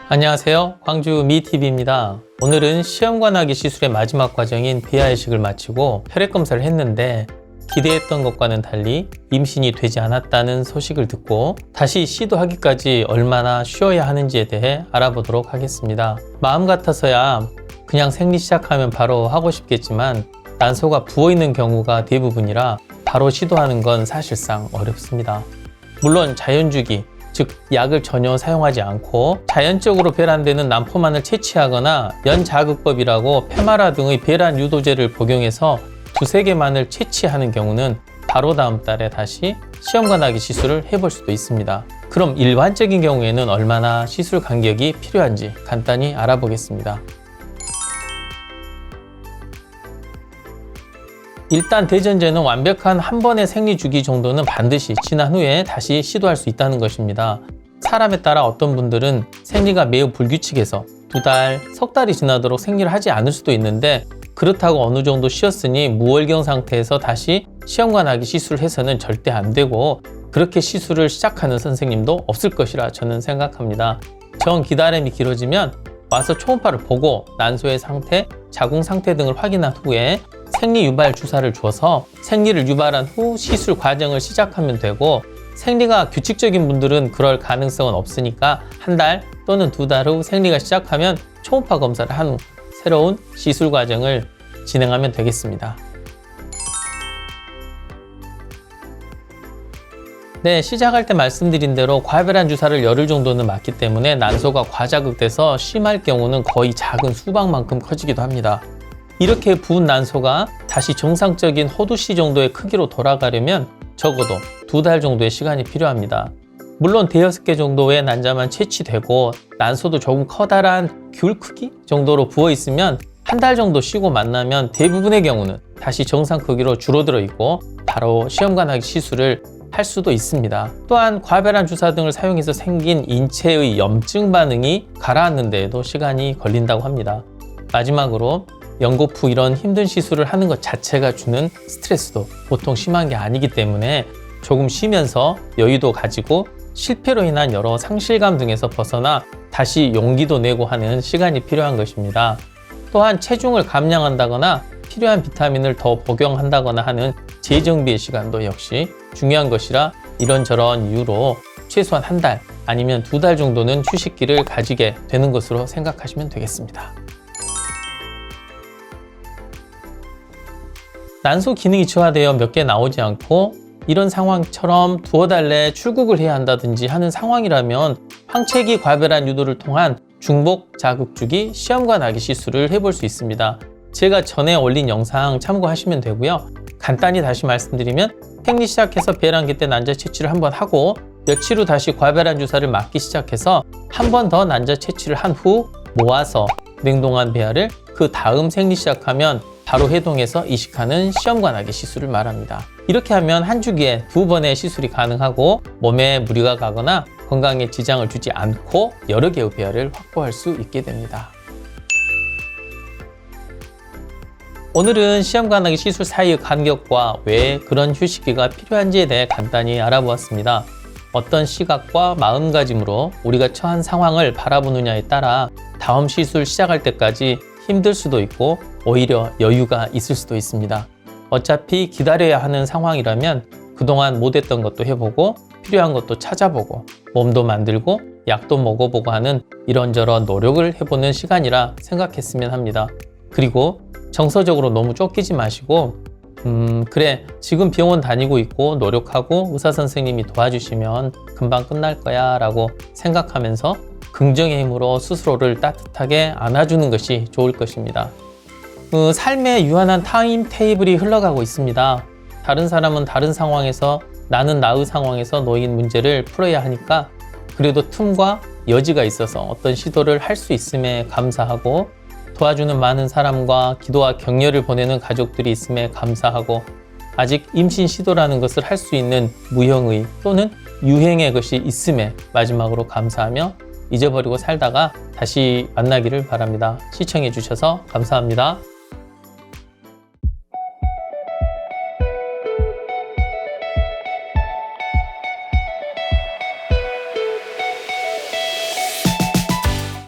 안녕하세요. 광주 미TV입니다. 오늘은 시험관하기 시술의 마지막 과정인 비하이식을 마치고 혈액검사를 했는데 기대했던 것과는 달리 임신이 되지 않았다는 소식을 듣고 다시 시도하기까지 얼마나 쉬어야 하는지에 대해 알아보도록 하겠습니다. 마음 같아서야 그냥 생리 시작하면 바로 하고 싶겠지만 난소가 부어있는 경우가 대부분이라 바로 시도하는 건 사실상 어렵습니다. 물론 자연주기, 즉 약을 전혀 사용하지 않고 자연적으로 배란되는 난포만을 채취하거나 연자극법이라고 페마라 등의 배란 유도제를 복용해서 두세 개만을 채취하는 경우는 바로 다음 달에 다시 시험관하기 시술을 해볼 수도 있습니다. 그럼 일반적인 경우에는 얼마나 시술 간격이 필요한지 간단히 알아보겠습니다. 일단 대전제는 완벽한 한 번의 생리 주기 정도는 반드시 지난 후에 다시 시도할 수 있다는 것입니다. 사람에 따라 어떤 분들은 생리가 매우 불규칙해서 2달, 석 달이 지나도록 생리를 하지 않을 수도 있는데 그렇다고 어느 정도 쉬었으니 무월경 상태에서 다시 시험관하기 시술을 해서는 절대 안 되고 그렇게 시술을 시작하는 선생님도 없을 것이라 저는 생각합니다. 정 기다림이 길어지면 와서 초음파를 보고 난소의 상태, 자궁 상태 등을 확인한 후에 생리 유발 주사를 줘서 생리를 유발한 후 시술 과정을 시작하면 되고 생리가 규칙적인 분들은 그럴 가능성은 없으니까 한 달 또는 2달 후 생리가 시작하면 초음파 검사를 한 후 새로운 시술 과정을 진행하면 되겠습니다. 네, 시작할 때 말씀드린 대로 과배란 주사를 열흘 정도는 맞기 때문에 난소가 과자극돼서 심할 경우는 거의 작은 수박만큼 커지기도 합니다. 이렇게 부은 난소가 다시 정상적인 호두씨 정도의 크기로 돌아가려면 적어도 2달 정도의 시간이 필요합니다. 물론 대여섯 개 정도의 난자만 채취되고 난소도 조금 커다란 귤 크기 정도로 부어 있으면 한 달 정도 쉬고 만나면 대부분의 경우는 다시 정상 크기로 줄어들어 있고 바로 시험관하기 시술을 할 수도 있습니다. 또한 과배란 주사 등을 사용해서 생긴 인체의 염증 반응이 가라앉는 데에도 시간이 걸린다고 합니다. 마지막으로 연고 후 이런 힘든 시술을 하는 것 자체가 주는 스트레스도 보통 심한 게 아니기 때문에 조금 쉬면서 여유도 가지고 실패로 인한 여러 상실감 등에서 벗어나 다시 용기도 내고 하는 시간이 필요한 것입니다. 또한 체중을 감량한다거나 필요한 비타민을 더 복용한다거나 하는 재정비의 시간도 역시 중요한 것이라 이런저런 이유로 최소한 한 달 아니면 2달 정도는 휴식기를 가지게 되는 것으로 생각하시면 되겠습니다. 난소 기능이 저하되어 몇 개 나오지 않고 이런 상황처럼 두어 달 내에 출국을 해야 한다든지 하는 상황이라면 황체기 과배란 유도를 통한 중복 자극주기 시험관하기 시술을 해볼 수 있습니다. 제가 전에 올린 영상 참고하시면 되고요. 간단히 다시 말씀드리면 생리 시작해서 배란기 때 난자 채취를 한번 하고 며칠 후 다시 과배란 주사를 맞기 시작해서 한 번 더 난자 채취를 한 후 모아서 냉동한 배아를 그 다음 생리 시작하면 바로 해동해서 이식하는 시험관하기 시술을 말합니다. 이렇게 하면 한 주기에 2번의 시술이 가능하고 몸에 무리가 가거나 건강에 지장을 주지 않고 여러 개의 배아를 확보할 수 있게 됩니다. 오늘은 시험관하기 시술 사이의 간격과 왜 그런 휴식기가 필요한지에 대해 간단히 알아보았습니다. 어떤 시각과 마음가짐으로 우리가 처한 상황을 바라보느냐에 따라 다음 시술 시작할 때까지 힘들 수도 있고 오히려 여유가 있을 수도 있습니다. 어차피 기다려야 하는 상황이라면 그동안 못했던 것도 해보고 필요한 것도 찾아보고 몸도 만들고 약도 먹어보고 하는 이런저런 노력을 해보는 시간이라 생각했으면 합니다. 그리고 정서적으로 너무 쫓기지 마시고 그래 지금 병원 다니고 있고 노력하고 의사 선생님이 도와주시면 금방 끝날 거야 라고 생각하면서 긍정의 힘으로 스스로를 따뜻하게 안아주는 것이 좋을 것입니다. 삶의 유한한 타임 테이블이 흘러가고 있습니다. 다른 사람은 다른 상황에서 나는 나의 상황에서 놓인 문제를 풀어야 하니까 그래도 틈과 여지가 있어서 어떤 시도를 할 수 있음에 감사하고 도와주는 많은 사람과 기도와 격려를 보내는 가족들이 있음에 감사하고 아직 임신 시도라는 것을 할 수 있는 무형의 또는 유행의 것이 있음에 마지막으로 감사하며 잊어버리고 살다가 다시 만나기를 바랍니다. 시청해 주셔서 감사합니다.